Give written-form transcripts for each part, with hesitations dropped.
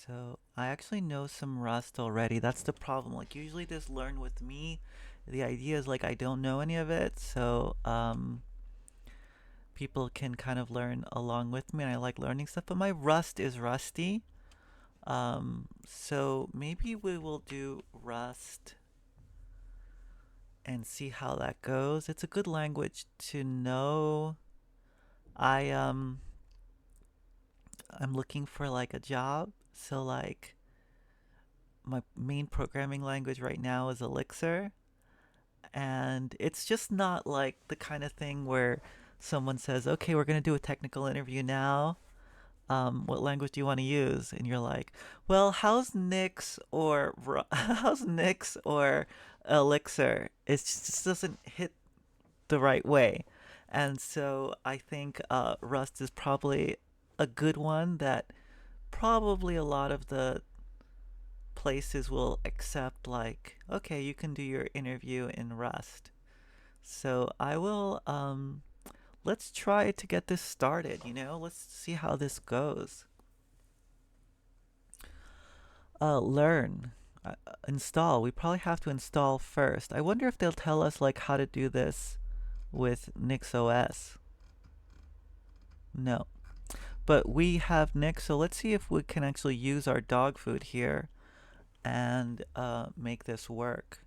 So I actually know some Rust already. That's the problem. Like usually this learn with me. The idea is like I don't know any of it, so people can kind of learn along with me and I like learning stuff, but my Rust is rusty. So maybe we will do Rust and see how that goes. It's a good language to know. I I'm looking for like a job, so like my main programming language right now is Elixir, and it's just not like the kind of thing where someone says, "Okay, we're going to do a technical interview now. What language do you want to use?" And you're like, "Well, how's Nix or how's Nix or Elixir?" Just doesn't hit the right way. And so I think Rust is probably a good one that probably a lot of the places will accept, like, okay, you can do your interview in Rust. So I will, let's try to get this started, let's see how this goes. Learn. Install. We probably have to install first. I wonder if they'll tell us, like, how to do this with NixOS. No. But we have Nix, so let's see if we can actually use our dog food here and make this work.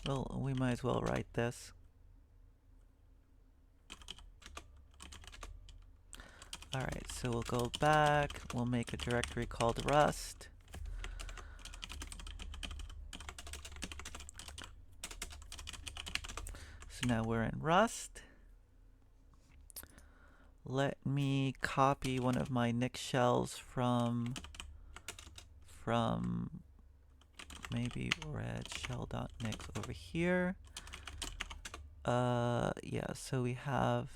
Well, we might as well write this. Alright, so we'll go back, we'll make a directory called Rust. So now we're in Rust. Let me copy one of my Nix shells from maybe red shell.nix over here. Yeah, so we have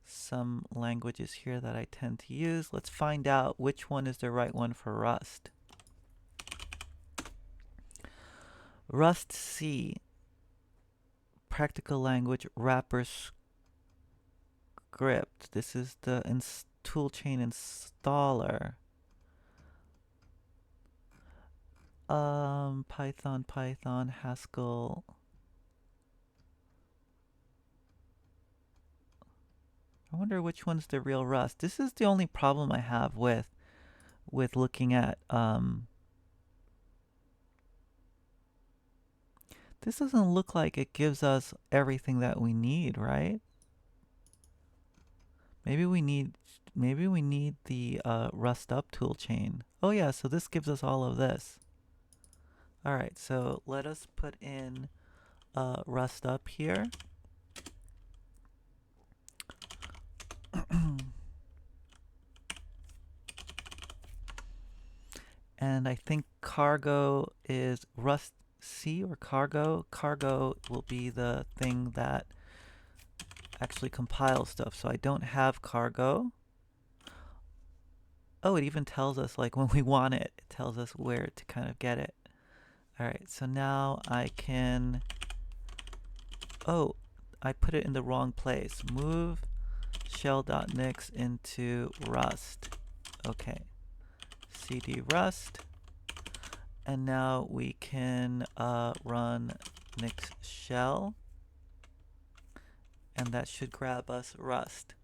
some languages here that I tend to use. Let's find out which one is the right one for Rust. Rust C, practical language wrapper script. This is the toolchain installer. Python, Haskell. I wonder which one's the real Rust. This is the only problem I have with looking at this doesn't look like it gives us everything that we need, right? Maybe we need the Rust up toolchain. Oh yeah, so this gives us all of this. All right, so let us put in Rust up here. And I think cargo is Rust C or cargo. Cargo will be the thing that actually compiles stuff. So I don't have cargo. Oh, it even tells us like when we want it. It tells us where to kind of get it. All right, so now I can, oh, I put it in the wrong place. Move shell.nix into Rust. Okay, cd Rust. And now we can run nix shell. And that should grab us Rust.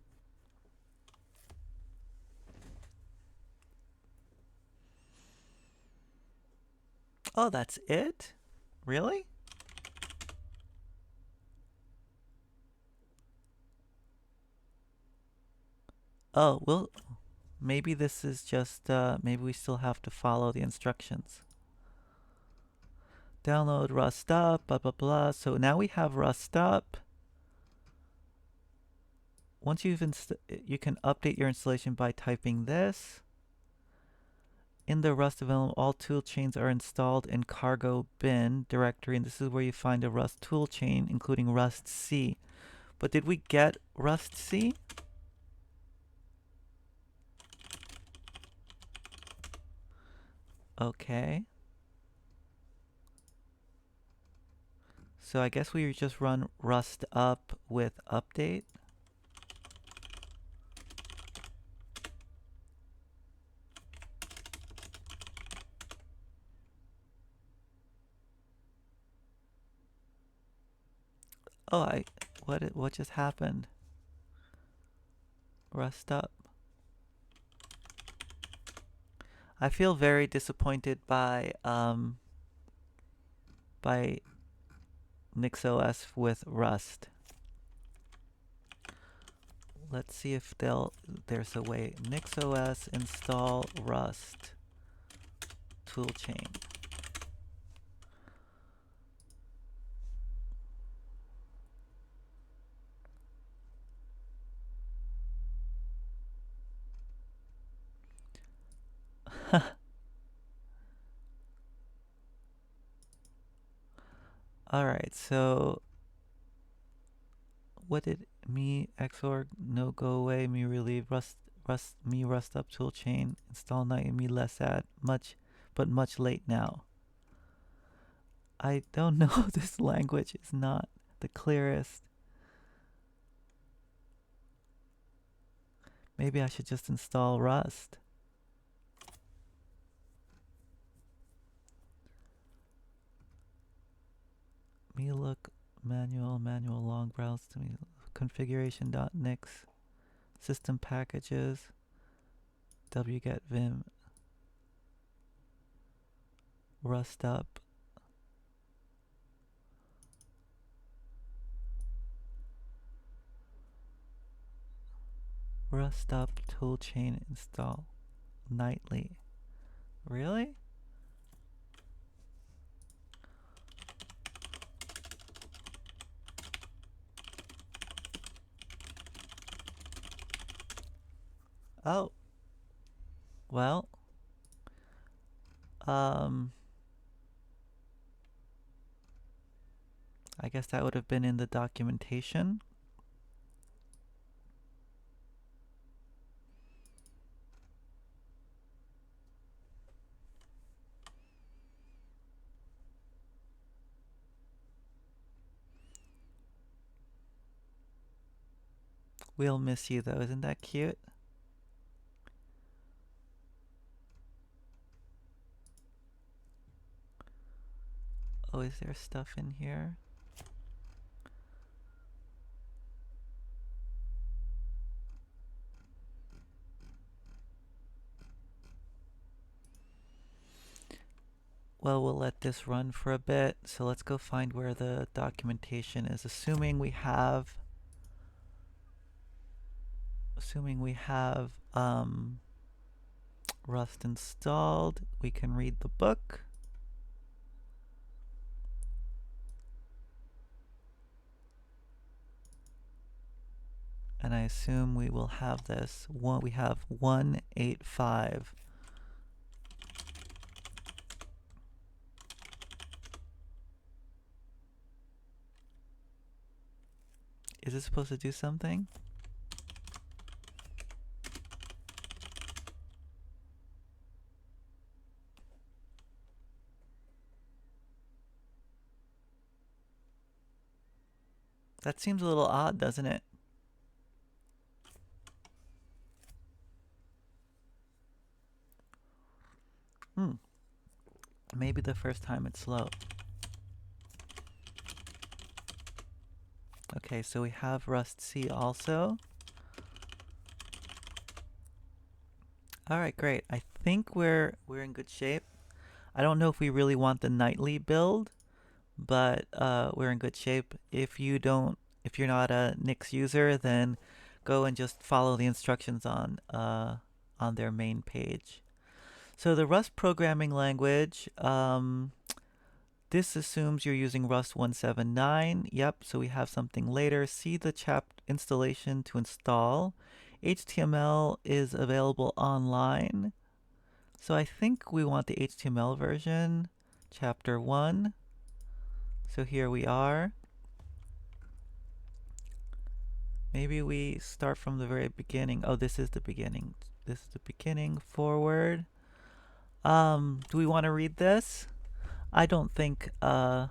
Oh, that's it? Really? Oh, well, maybe this is just, maybe we still have to follow the instructions. Download Rust up, blah, blah, blah. So now we have Rust up. Once you can update your installation by typing this. In the Rust development, all tool chains are installed in cargo bin directory, and this is where you find a Rust tool chain, including Rust C. But did we get Rust C? Okay. So I guess we just run Rust up with update. Oh, what just happened? Rust up. I feel very disappointed by NixOS with Rust. Let's see if there's a way. NixOS install Rust toolchain. All right, so what did me xorg no go away me relieve rust up toolchain install night and me less at much late now. I don't know. This language is not the clearest. Maybe I should just install Rust. Me look manual long browse to me configuration.nix system packages wget vim rust up toolchain install nightly. Really? Oh. Well. I guess that would have been in the documentation. We'll miss you though. Isn't that cute? Oh, is there stuff in here? Well, we'll let this run for a bit. So let's go find where the documentation is. Assuming we have Rust installed, we can read the book. And I assume we will have this. We have 185. Is this supposed to do something? That seems a little odd, doesn't it? Maybe the first time it's slow. Okay, so we have Rust C also. All right, great. I think we're in good shape. I don't know if we really want the nightly build, but we're in good shape. If you're not a Nix user, then go and just follow the instructions on their main page. So the Rust programming language, this assumes you're using Rust 179. Yep, so we have something later. See the installation to install. HTML is available online. So I think we want the HTML version, chapter 1. So here we are. Maybe we start from the very beginning. Oh, this is the beginning. This is the beginning forward. Do we want to read this? I don't think, I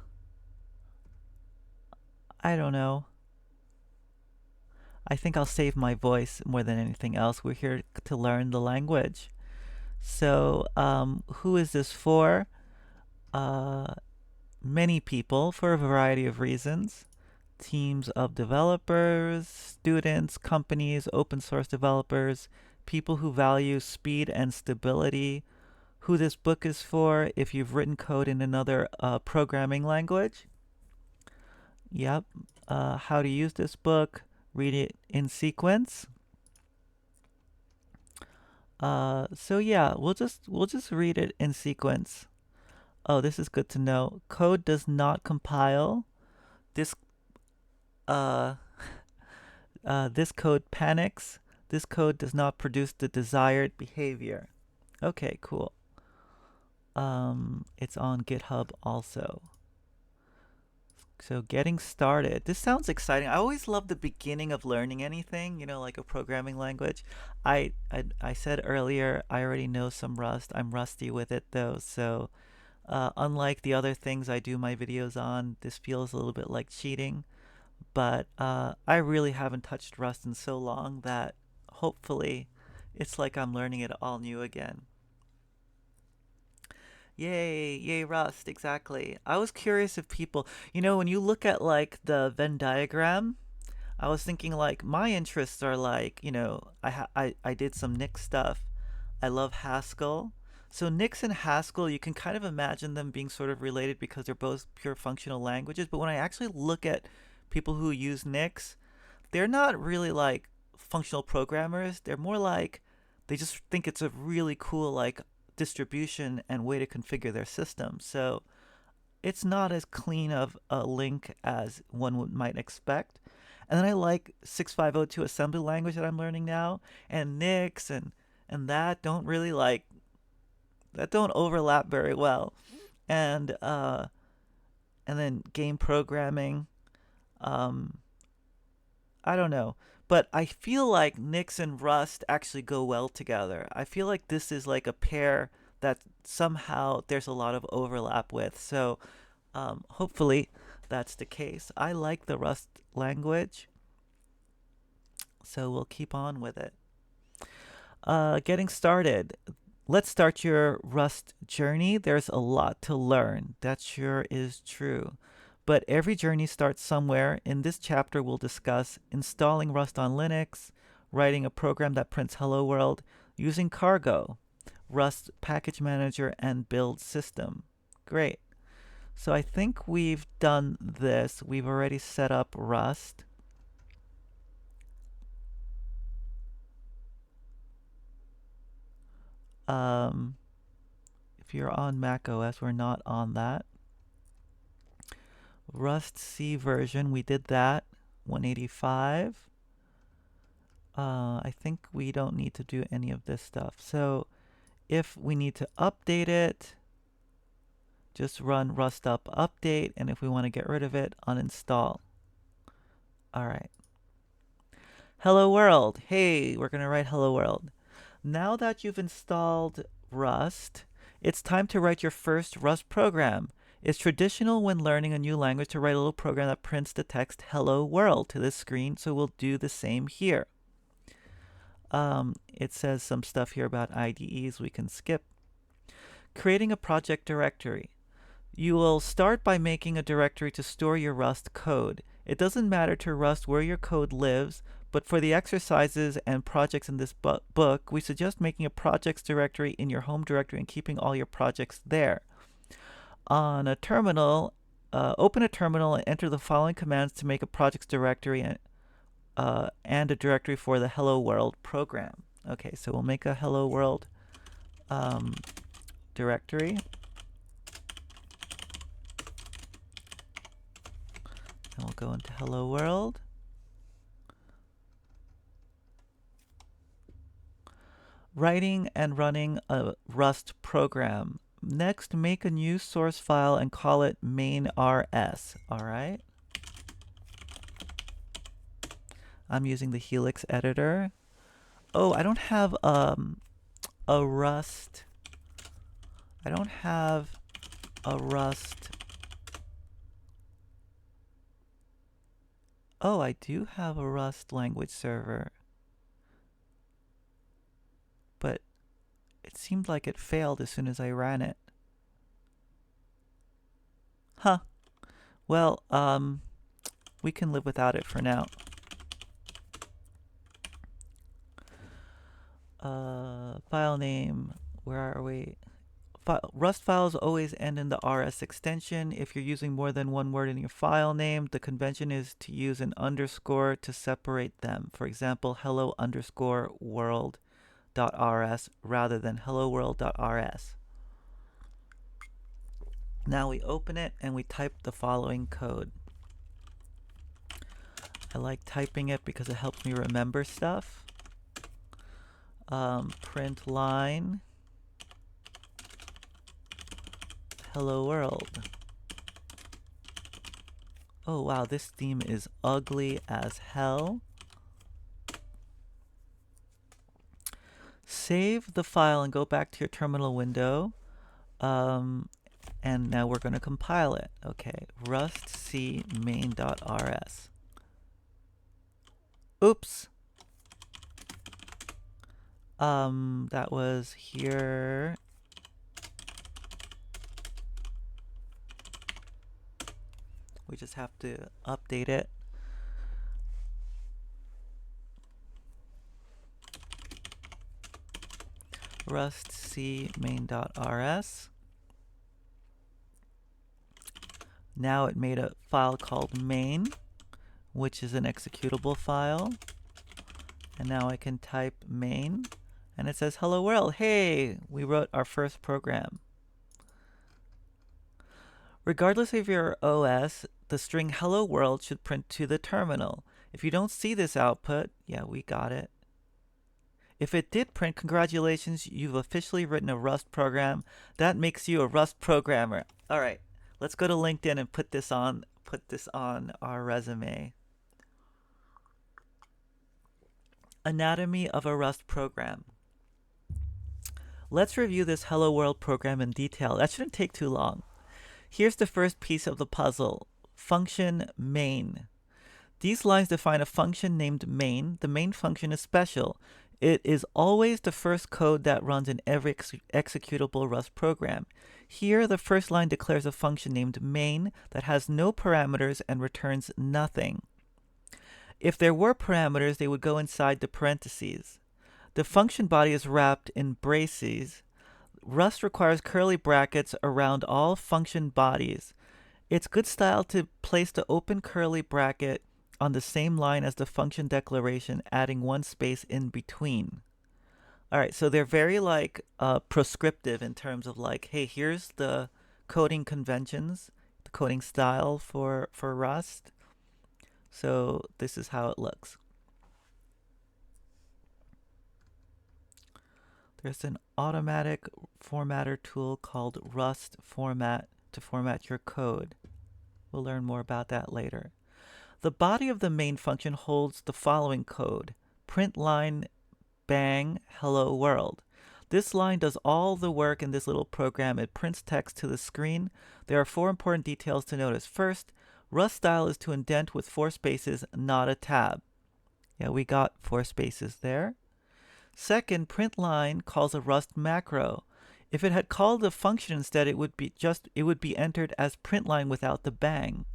don't know. I think I'll save my voice more than anything else. We're here to learn the language. So, who is this for? Many people for a variety of reasons. teams of developers, students, companies, open source developers, people who value speed and stability. Who this book is for: if you've written code in another programming language. Yep. How to use this book: read it in sequence. So yeah, we'll just read it in sequence. Oh, this is good to know. Code does not compile. This uh this code panics. This code does not produce the desired behavior. Okay, cool. It's on GitHub also. So getting started. This sounds exciting. I always love the beginning of learning anything, like a programming language. I said earlier, I already know some Rust. I'm rusty with it though. So unlike the other things I do my videos on, this feels a little bit like cheating. But I really haven't touched Rust in so long that hopefully it's like I'm learning it all new again. Yay, yay, Rust, exactly. I was curious if people, when you look at like the Venn diagram, I was thinking like my interests are like, I did some Nix stuff. I love Haskell. So Nix and Haskell, you can kind of imagine them being sort of related because they're both pure functional languages. But when I actually look at people who use Nix, they're not really like functional programmers. They're more like they just think it's a really cool like distribution and way to configure their system. So it's not as clean of a link as might expect. And then I like 6502 assembly language that I'm learning now, and Nix and that don't really like that don't overlap very well. And then game programming. Um, I don't know. But I feel like Nix and Rust actually go well together. I feel like this is like a pair that somehow there's a lot of overlap with. So hopefully that's the case. I like the Rust language, so we'll keep on with it. Getting started. Let's start your Rust journey. There's a lot to learn. That sure is true. But every journey starts somewhere. In this chapter, we'll discuss installing Rust on Linux, writing a program that prints Hello World, using Cargo, Rust package manager, and build system. Great. So I think we've done this. We've already set up Rust. If you're on Mac OS, we're not on that. Rust C version, we did that. 185. I think we don't need to do any of this stuff. So if we need to update it, just run rust up update, and if we want to get rid of it, uninstall. All right. Hello world. Hey, we're going to write hello world. Now that you've installed Rust, it's time to write your first Rust program. It's traditional when learning a new language to write a little program that prints the text hello world to this screen, so we'll do the same here. It says some stuff here about IDEs we can skip. Creating a project directory. You will start by making a directory to store your Rust code. It doesn't matter to Rust where your code lives, but for the exercises and projects in this book, we suggest making a projects directory in your home directory and keeping all your projects there. On a terminal, open a terminal and enter the following commands to make a projects directory and a directory for the Hello World program. Okay, so we'll make a Hello World directory. And we'll go into Hello World. Writing and running a Rust program. Next, make a new source file and call it main.rs. All right. I'm using the Helix editor. Oh, I don't have a Rust. I don't have a Rust. Oh, I do have a Rust language server. But it seemed like it failed as soon as I ran it. Huh. Well, We can live without it for now. File name, where are we? Rust files always end in the rs extension. If you're using more than one word in your file name, the convention is to use an underscore to separate them. For example, hello underscore world.rs rather than hello world.rs. Now we open it and we type the following code. I like typing it because it helps me remember stuff. Print line hello world. Oh wow, this theme is ugly as hell. Save the file and go back to your terminal window. And now we're going to compile it. Okay, rust c main.rs. Oops. That was here. We just have to update it. Rust c main.rs. Now it made a file called main, which is an executable file. And now I can type main, and it says hello world. Hey, we wrote our first program. Regardless of your OS, the string hello world should print to the terminal. If you don't see this output, yeah, we got it. If it did print, congratulations, you've officially written a Rust program. That makes you a Rust programmer. All right, let's go to LinkedIn and put this on our resume. Anatomy of a Rust program. Let's review this hello world program in detail. That shouldn't take too long. Here's the first piece of the puzzle, function main. These lines define a function named main. The main function is special. It is always the first code that runs in every executable Rust program. Here, the first line declares a function named main that has no parameters and returns nothing. If there were parameters, they would go inside the parentheses. The function body is wrapped in braces. Rust requires curly brackets around all function bodies. It's good style to place the open curly bracket on the same line as the function declaration, adding one space in between. All right, so they're very prescriptive in terms of like, hey, here's the coding conventions, the coding style for Rust. So this is how it looks. There's an automatic formatter tool called Rust Format to format your code. We'll learn more about that later. The body of the main function holds the following code: print line bang hello world. This line does all the work in this little program. It prints text to the screen. There are 4 important details to notice. First, Rust style is to indent with 4 spaces, not a tab. Yeah, we got 4 spaces there. Second, print line calls a Rust macro. If it had called a function instead, it would be entered as print line without the bang.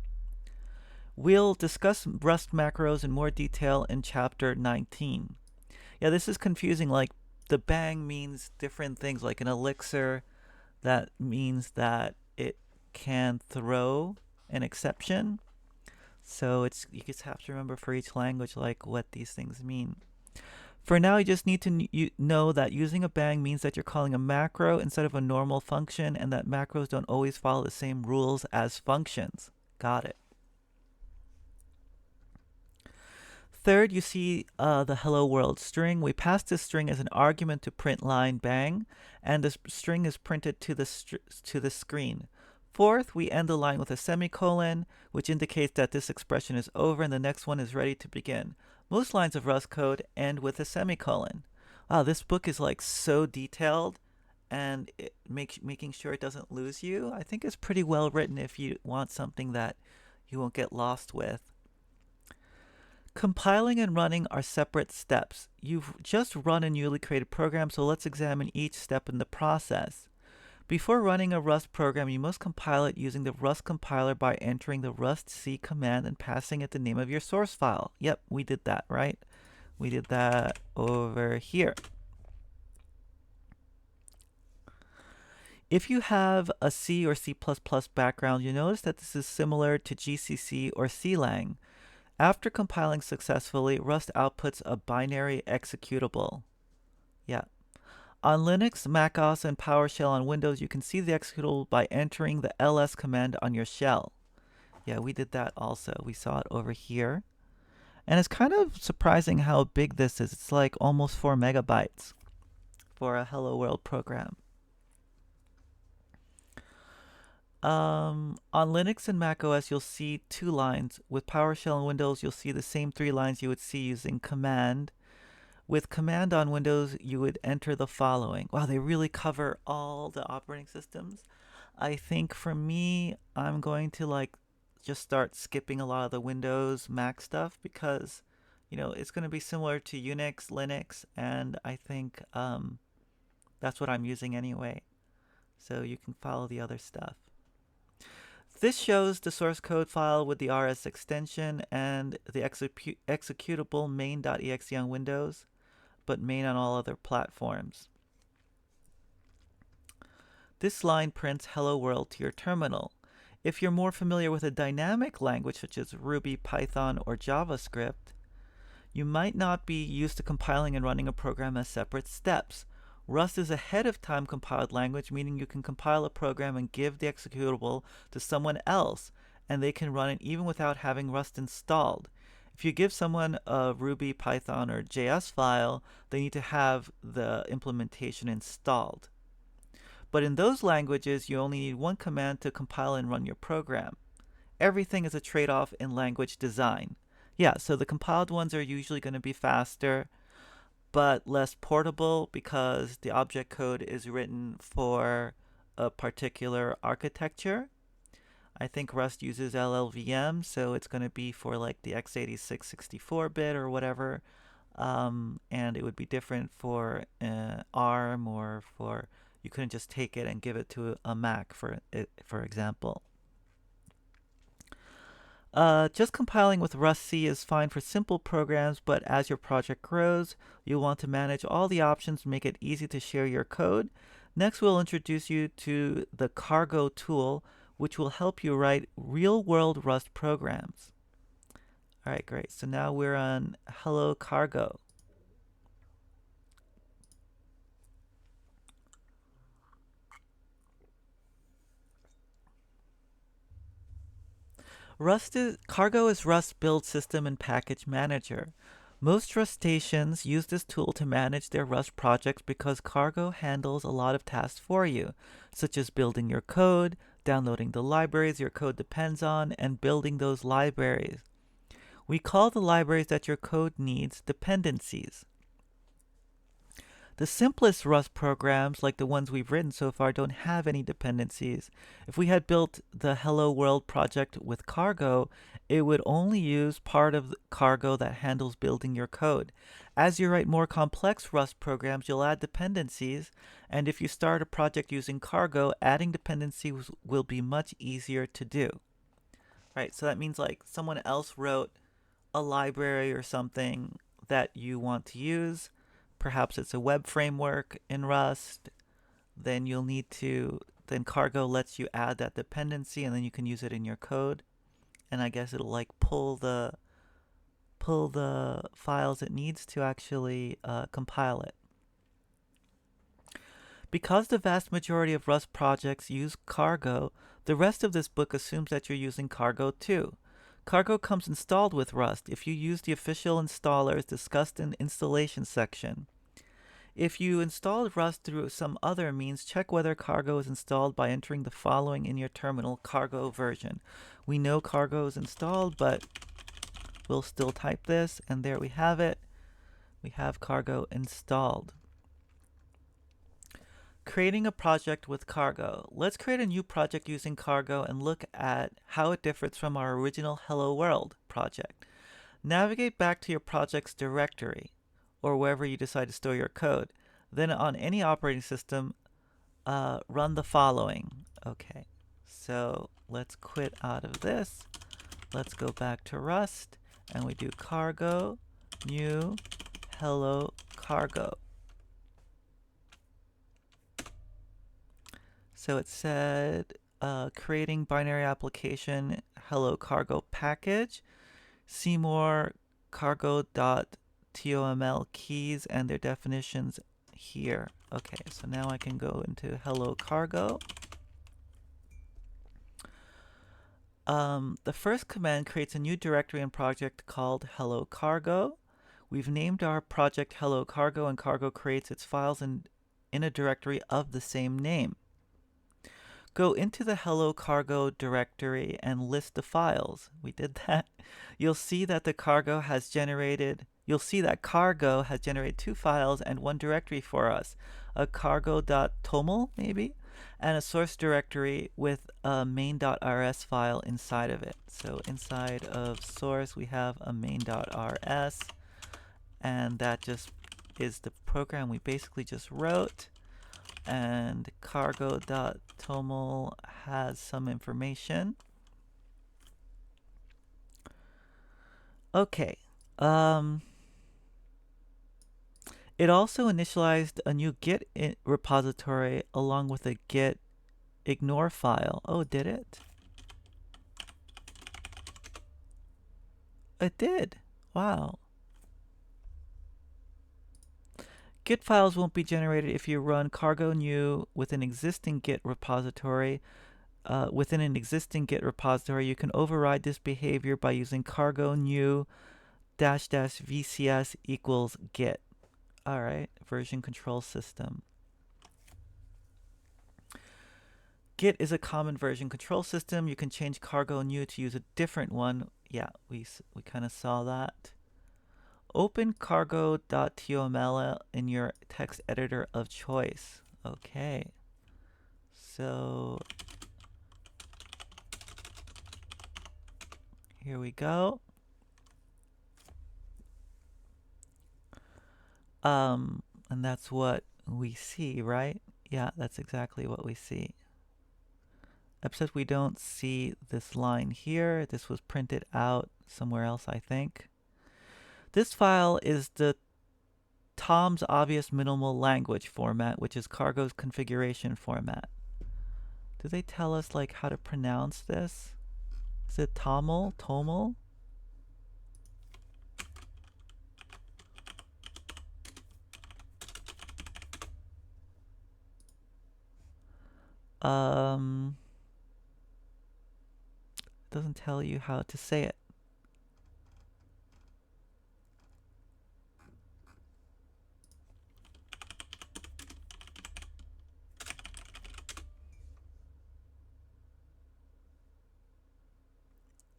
We'll discuss Rust macros in more detail in chapter 19. Yeah, this is confusing. Like, the bang means different things. Like an Elixir, that means that it can throw an exception. So you just have to remember for each language like what these things mean. For now, you just need to know that using a bang means that you're calling a macro instead of a normal function, and that macros don't always follow the same rules as functions. Got it. Third, you see the hello world string. We pass this string as an argument to print line bang, and the string is printed to the screen. Fourth, we end the line with a semicolon, which indicates that this expression is over and the next one is ready to begin. Most lines of Rust code end with a semicolon. Wow, this book is like so detailed, and making sure it doesn't lose you. I think it's pretty well written if you want something that you won't get lost with. Compiling and running are separate steps. You've just run a newly created program, so let's examine each step in the process. Before running a Rust program, you must compile it using the Rust compiler by entering the rustc command and passing it the name of your source file. Yep, we did that, right? We did that over here. If you have a C or C++ background, you notice that this is similar to GCC or CLang. After compiling successfully, Rust outputs a binary executable. Yeah. On Linux, macOS, and PowerShell on Windows, you can see the executable by entering the ls command on your shell. Yeah, we did that also. We saw it over here. And it's kind of surprising how big this is. It's like almost 4 megabytes for a Hello World program. On Linux and macOS, you'll see 2 lines. With PowerShell and Windows, you'll see the same 3 lines you would see using command. With command on Windows, you would enter the following. Wow, they really cover all the operating systems. I think for me, I'm going to just start skipping a lot of the Windows Mac stuff because, it's going to be similar to Unix, Linux, and I think that's what I'm using anyway. So you can follow the other stuff. This shows the source code file with the RS extension and the executable main.exe on Windows, but main on all other platforms. This line prints Hello World to your terminal. If you're more familiar with a dynamic language such as Ruby, Python, or JavaScript, you might not be used to compiling and running a program as separate steps. Rust is a ahead-of-time compiled language, meaning you can compile a program and give the executable to someone else, and they can run it even without having Rust installed. If you give someone a Ruby, Python, or JS file, they need to have the implementation installed. But in those languages, you only need one command to compile and run your program. Everything is a trade-off in language design. Yeah, so the compiled ones are usually going to be faster, but less portable because the object code is written for a particular architecture. I think Rust uses LLVM, so it's going to be for like the x86 64-bit or whatever, and it would be different for ARM or for, you couldn't just take it and give it to a Mac, for example. Just compiling with rustc is fine for simple programs, but as your project grows, you'll want to manage all the options to make it easy to share your code. Next, we'll introduce you to the Cargo tool, which will help you write real-world Rust programs. All right, great. So now we're on Hello Cargo. Cargo is Rust's build system and package manager. Most Rustaceans use this tool to manage their Rust projects because Cargo handles a lot of tasks for you, such as building your code, downloading the libraries your code depends on, and building those libraries. We call the libraries that your code needs dependencies. The simplest Rust programs, like the ones we've written so far, don't have any dependencies. If we had built the Hello World project with Cargo, it would only use part of Cargo that handles building your code. As you write more complex Rust programs, you'll add dependencies, and if you start a project using Cargo, adding dependencies will be much easier to do. Right, so that means like someone else wrote a library or something that you want to use. Perhaps it's a web framework in Rust, then then Cargo lets you add that dependency and then you can use it in your code. And I guess it'll like pull the files it needs to actually compile it. Because the vast majority of Rust projects use Cargo, the rest of this book assumes that you're using Cargo too. Cargo comes installed with Rust if you use the official installers discussed in the installation section. If you installed Rust through some other means, check whether Cargo is installed by entering the following in your terminal: Cargo version. We know Cargo is installed, but we'll still type this, and there we have it. We have Cargo installed. Creating a project with Cargo. Let's create a new project using Cargo and look at how it differs from our original Hello World project. Navigate back to your project's directory, or wherever you decide to store your code. Then on any operating system, run the following. Okay, so let's quit out of this. Let's go back to Rust, and we do cargo, new, hello, cargo. So it said creating binary application hello cargo package, Seymour cargo.toml keys and their definitions here. Okay, so now I can go into hello cargo. The first command creates a new directory and project called hello cargo. We've named our project hello cargo, and cargo creates its files in a directory of the same name. Go into the hello cargo directory and list the files. We did that. You'll see that cargo has generated 2 files and 1 directory for us. A cargo.toml maybe, and a source directory with a main.rs file inside of it. So inside of source we have a main.rs, and that just is the program we basically just wrote. And cargo.toml has some information. Okay. It also initialized a new Git repository along with a Git ignore file. Oh, did it? It did. Wow. Git files won't be generated if you run cargo new with an existing Git repository. Within an existing Git repository, you can override this behavior by using cargo new --vcs equals git. All right, version control system. Git is a common version control system. You can change cargo new to use a different one. Yeah, we kind of saw that. Open cargo.toml in your text editor of choice. Okay. So here we go. And that's what we see, right? Yeah, that's exactly what we see. Except we don't see this line here. This was printed out somewhere else, I think. This file is the Tom's obvious minimal language format, which is cargo's configuration format. Do they tell us like how to pronounce this? Is it Toml? Toml? Doesn't tell you how to say it.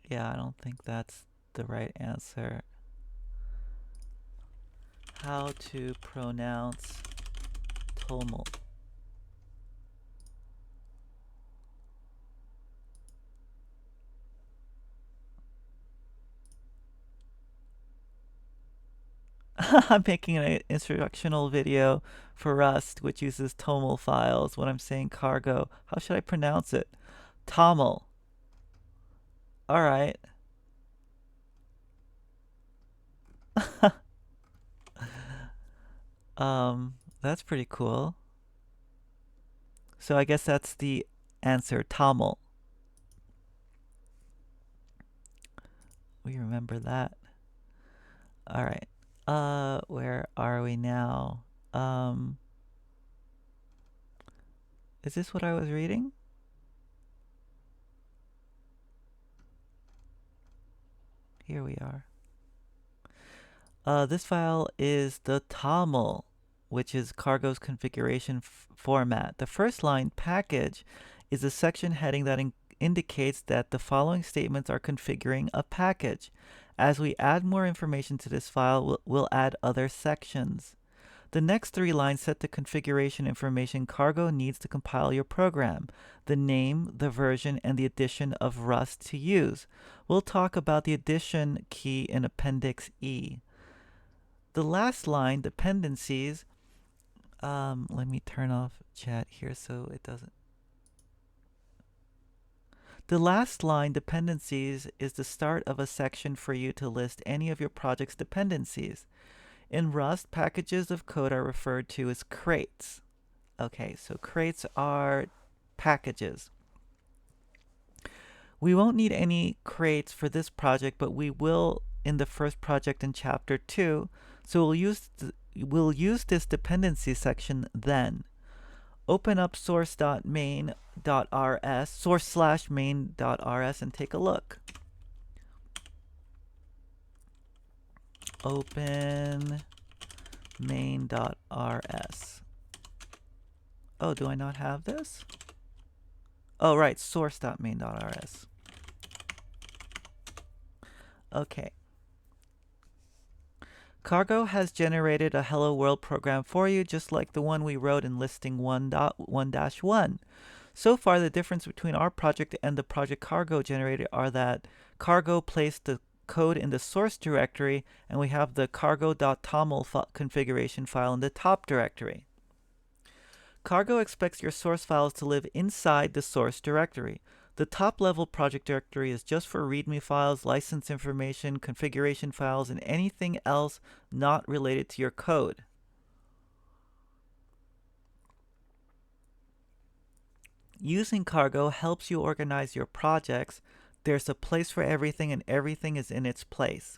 Yeah, I don't think that's the right answer. How to pronounce Toml. I'm making an instructional video for Rust, which uses Toml files when I'm saying cargo. How should I pronounce it? Toml. All right. That's pretty cool. So I guess that's the answer, Toml. We remember that. All right. Where are we now? Is this what I was reading? Here we are. This file is the Toml, which is cargo's configuration format. The first line, package, is a section heading that indicates that the following statements are configuring a package. As we add more information to this file, we'll add other sections. The next 3 lines set the configuration information cargo needs to compile your program, the name, the version, and the edition of Rust to use. We'll talk about the edition key in Appendix E. The last line, dependencies, Let me turn off chat here so it doesn't. The last line, dependencies, is the start of a section for you to list any of your project's dependencies. In Rust, packages of code are referred to as crates. Okay, so crates are packages. We won't need any crates for this project, but we will in the first project in chapter 2. So we'll use this dependency section then. Open up source.main.rs, source/main.rs, and take a look. Open main.rs. Oh, do I not have this? Oh, right, source.main.rs. Okay. Cargo has generated a Hello World program for you, just like the one we wrote in listing 1.1-1. So far, the difference between our project and the project Cargo generated are that Cargo placed the code in the source directory, and we have the cargo.toml configuration file in the top directory. Cargo expects your source files to live inside the source directory. The top-level project directory is just for README files, license information, configuration files, and anything else not related to your code. Using Cargo helps you organize your projects. There's a place for everything, and everything is in its place.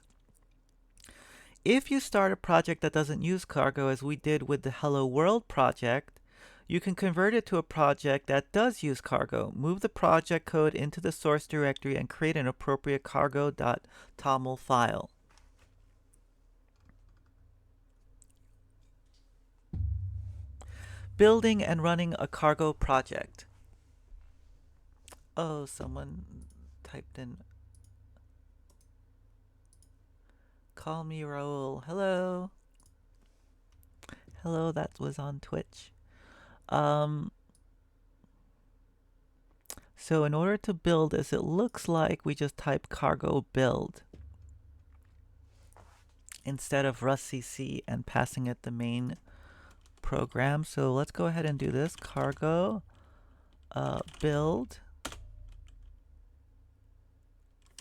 If you start a project that doesn't use Cargo, as we did with the Hello World project, you can convert it to a project that does use Cargo. Move the project code into the source directory and create an appropriate cargo.toml file. Building and running a Cargo project. Oh, someone typed in. Call me Raul. Hello. Hello, that was on Twitch. So in order to build this, it looks like we just type cargo build instead of rustcc and passing it the main program. So let's go ahead and do this. Cargo build.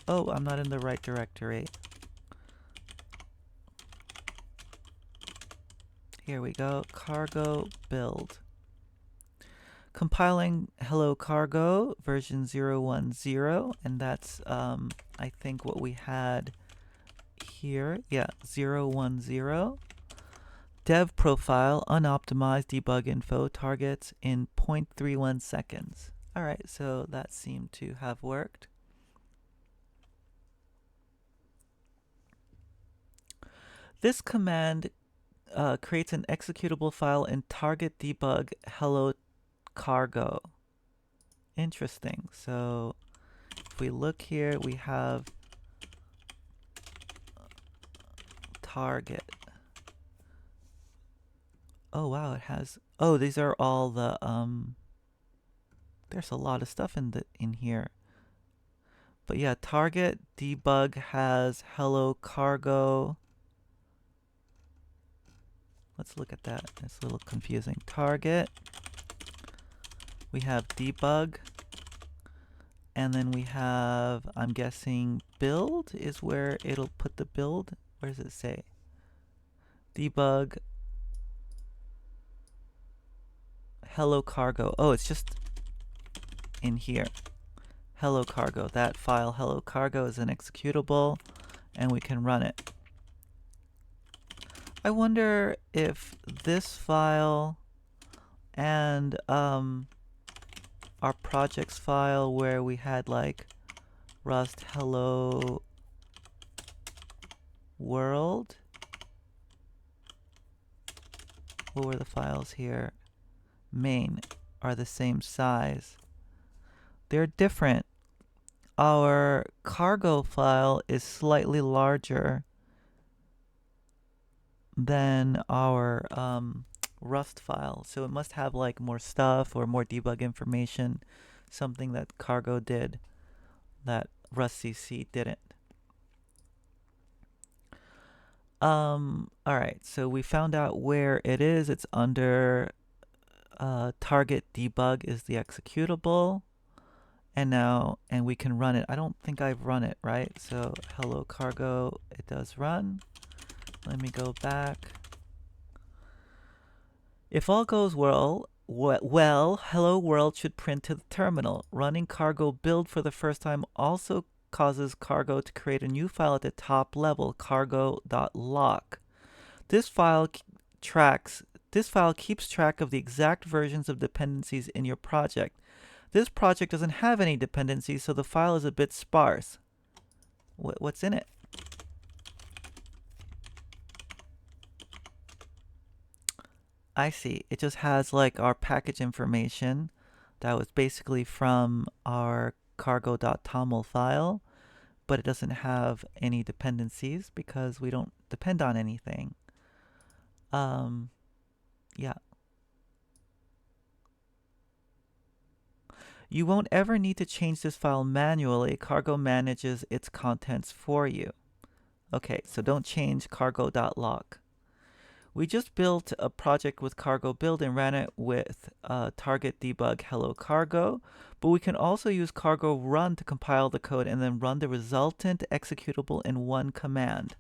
Oh, I'm not in the right directory. Here we go. Cargo build. Compiling Hello Cargo version 010, and that's I think what we had here. Yeah, 010. Dev profile, unoptimized debug info, targets in 0.31 seconds. All right, so that seemed to have worked. This command creates an executable file in target debug hello cargo. Interesting. So if we look here, we have target. Oh wow, it has. Oh, these are all the there's a lot of stuff in here. But yeah, target debug has hello cargo. Let's look at that. It's a little confusing. Target. We have debug. And then we have, I'm guessing, build is where it'll put the build. Where does it say? Debug. Hello cargo. Oh, it's just in here. Hello cargo. That file, hello cargo, is an executable, and we can run it. I wonder if this file and our projects file where we had like Rust hello world. What were the files here? Main are the same size. They're different. Our cargo file is slightly larger than our Rust file, so it must have like more stuff or more debug information, something that Cargo did that rustcc didn't. All right, so we found out where it is. It's under target debug is the executable. And we can run it. I don't think I've run it, right? So hello cargo, it does run. Let me go back. If all goes well, hello world should print to the terminal. Running cargo build for the first time also causes cargo to create a new file at the top level, cargo.lock. This file keeps track of the exact versions of dependencies in your project. This project doesn't have any dependencies, so the file is a bit sparse. What's in it? I see. It just has like our package information that was basically from our cargo.toml file, but it doesn't have any dependencies because we don't depend on anything. Yeah. You won't ever need to change this file manually. Cargo manages its contents for you. Okay, so don't change cargo.lock. We just built a project with cargo build and ran it with target debug hello cargo, but we can also use cargo run to compile the code and then run the resultant executable in one command.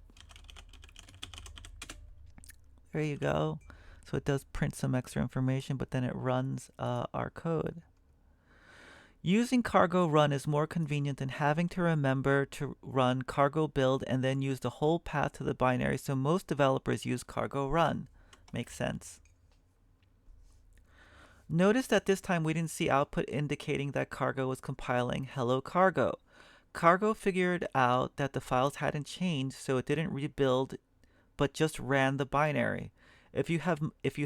There you go. So it does print some extra information, but then it runs our code. Using cargo run is more convenient than having to remember to run cargo build and then use the whole path to the binary, so most developers use cargo run. Makes sense. Notice that this time we didn't see output indicating that cargo was compiling hello cargo. Cargo figured out that the files hadn't changed, so it didn't rebuild, but just ran the binary. If you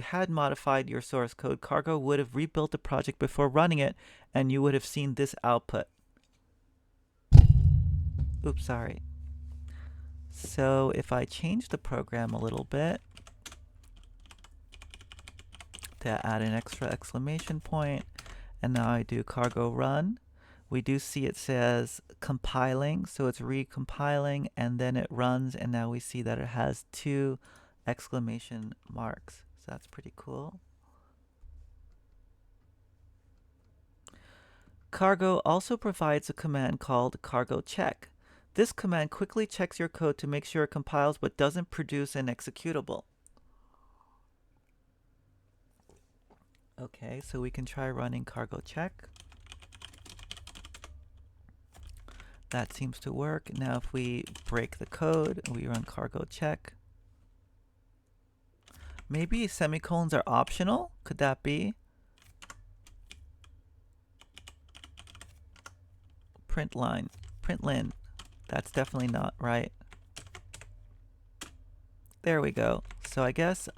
had modified your source code, Cargo would have rebuilt the project before running it, and you would have seen this output. Oops, sorry. So if I change the program a little bit to add an extra exclamation point, and now I do cargo run, we do see it says compiling, so it's recompiling, and then it runs, and now we see that it has 2 exclamation marks. So that's pretty cool. Cargo also provides a command called cargo check. This command quickly checks your code to make sure it compiles but doesn't produce an executable. Okay, so we can try running cargo check. That seems to work. Now if we break the code, we run cargo check. Maybe semicolons are optional? Could that be? Println. That's definitely not right. There we go. So I guess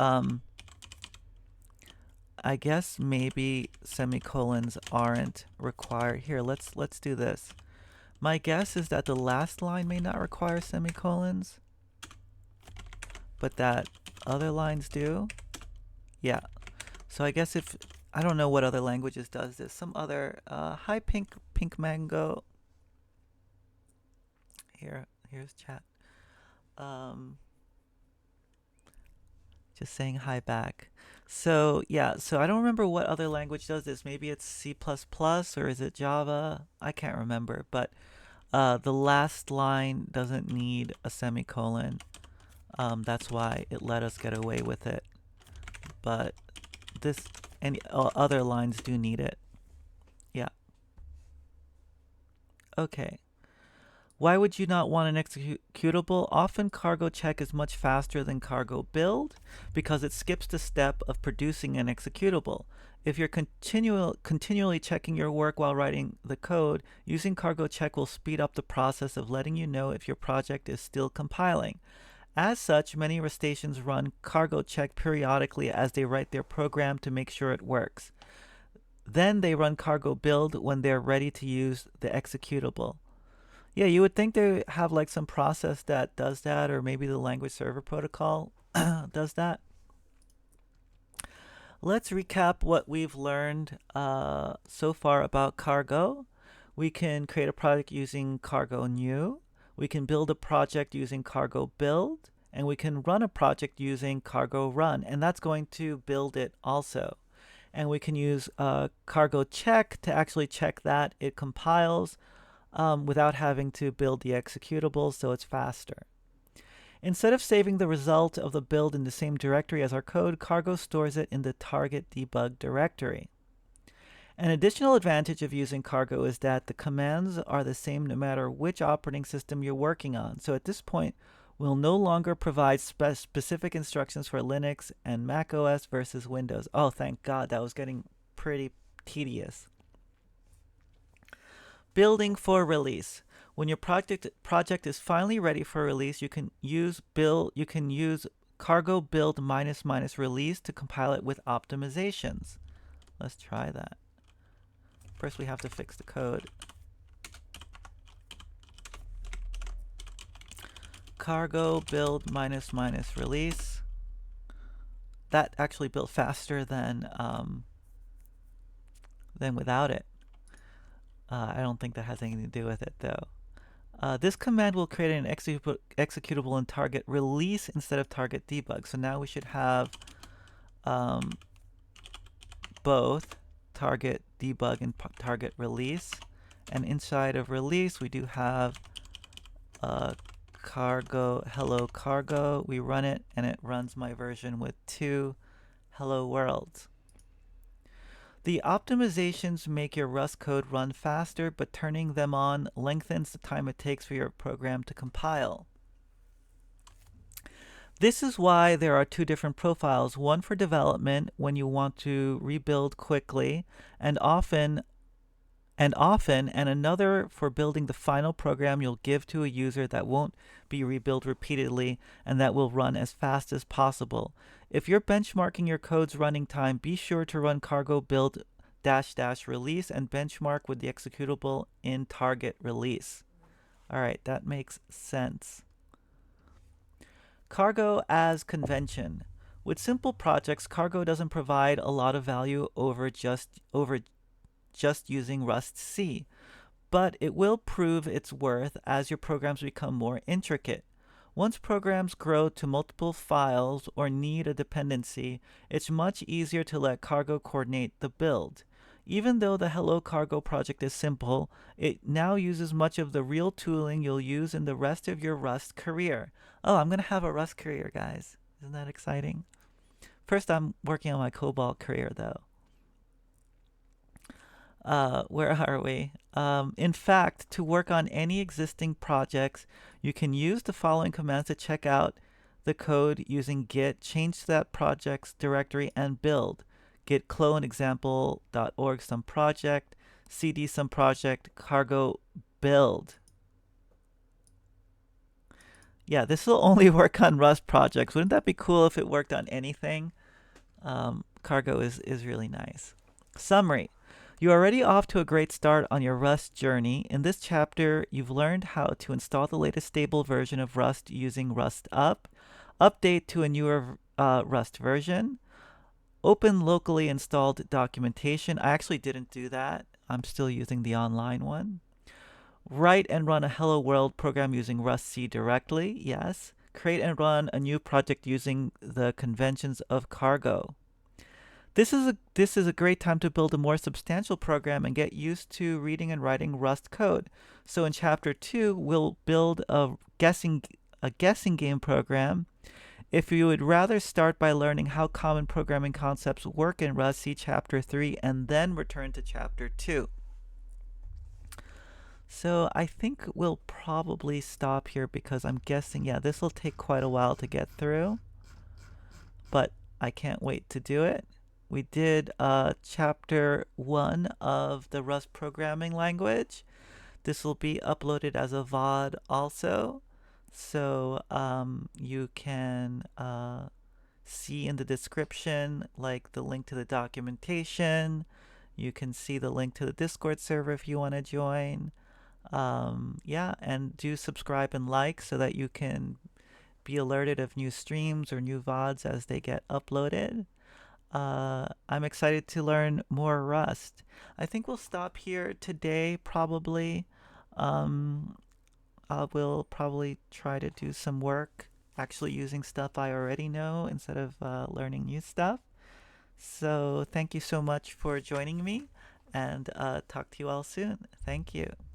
maybe semicolons aren't required. Here, let's do this. My guess is that the last line may not require semicolons, but that other lines do. Yeah. So I guess I don't know what other languages does this. Some other hi pink mango. Here's chat. Just saying hi back. So yeah, so I don't remember what other language does this. Maybe it's C++ or is it Java? I can't remember, but the last line doesn't need a semicolon. That's why it let us get away with it. But any other lines do need it. Yeah. Okay. Why would you not want an executable? Often cargo check is much faster than cargo build because it skips the step of producing an executable. If you're continually checking your work while writing the code, using cargo check will speed up the process of letting you know if your project is still compiling. As such, many Rustaceans run cargo check periodically as they write their program to make sure it works. Then they run cargo build when they're ready to use the executable. Yeah, you would think they have like some process that does that, or maybe the language server protocol does that. Let's recap what we've learned so far about cargo. We can create a project using cargo new. We can build a project using cargo build, and we can run a project using cargo run, and that's going to build it also. And we can use cargo check to actually check that it compiles without having to build the executable, so it's faster. Instead of saving the result of the build in the same directory as our code, cargo stores it in the target debug directory. An additional advantage of using cargo is that the commands are the same no matter which operating system you're working on. So at this point, we'll no longer provide specific instructions for Linux and Mac OS versus Windows. Oh, thank God, that was getting pretty tedious. Building for release. When your project is finally ready for release, you can use cargo build ---- release to compile it with optimizations. Let's try that. First, we have to fix the code. Cargo build ---- release. That actually built faster than without it. I don't think that has anything to do with it, though. This command will create an executable in target release instead of target debug. So now we should have both target debug and target release. And inside of release, we do have cargo, hello cargo. We run it, and it runs my version with 2 hello worlds. The optimizations make your Rust code run faster, but turning them on lengthens the time it takes for your program to compile. This is why there are 2 different profiles, one for development when you want to rebuild quickly and often, and another for building the final program you'll give to a user that won't be rebuilt repeatedly and that will run as fast as possible. If you're benchmarking your code's running time, be sure to run cargo build -- release and benchmark with the executable in target release. All right, that makes sense. Cargo as convention. With simple projects, cargo doesn't provide a lot of value over just using Rust C, but it will prove its worth as your programs become more intricate. Once programs grow to multiple files or need a dependency, it's much easier to let cargo coordinate the build. Even though the Hello Cargo project is simple, it now uses much of the real tooling you'll use in the rest of your Rust career. Oh, I'm going to have a Rust career, guys. Isn't that exciting? First, I'm working on my Cobalt career, though. Where are we? In fact, to work on any existing projects, you can use the following commands to check out the code using git, change that project's directory, and build. Git clone example.org some project, cd some project, cargo build. Yeah, this will only work on Rust projects. Wouldn't that be cool if it worked on anything? Cargo is really nice. Summary. You're already off to a great start on your Rust journey. In this chapter, you've learned how to install the latest stable version of Rust using Rust Up, update to a newer Rust version, open locally installed documentation. I actually didn't do that. I'm still using the online one. Write and run a Hello World program using Rust C directly. Yes. Create and run a new project using the conventions of Cargo. This is a great time to build a more substantial program and get used to reading and writing Rust code. So in chapter 2, we'll build a guessing game program. If you would rather start by learning how common programming concepts work in Rust, see chapter 3 and then return to chapter 2. So I think we'll probably stop here because I'm guessing, yeah, this will take quite a while to get through. But I can't wait to do it. We did chapter 1 of the Rust programming language. This will be uploaded as a VOD also. So you can see in the description like the link to the documentation. You can see the link to the Discord server if you want to join. Yeah, and do subscribe and like so that you can be alerted of new streams or new VODs as they get uploaded. I'm excited to learn more Rust. I think we'll stop here today, probably. I will probably try to do some work actually using stuff I already know instead of learning new stuff. So thank you so much for joining me, and talk to you all soon. Thank you.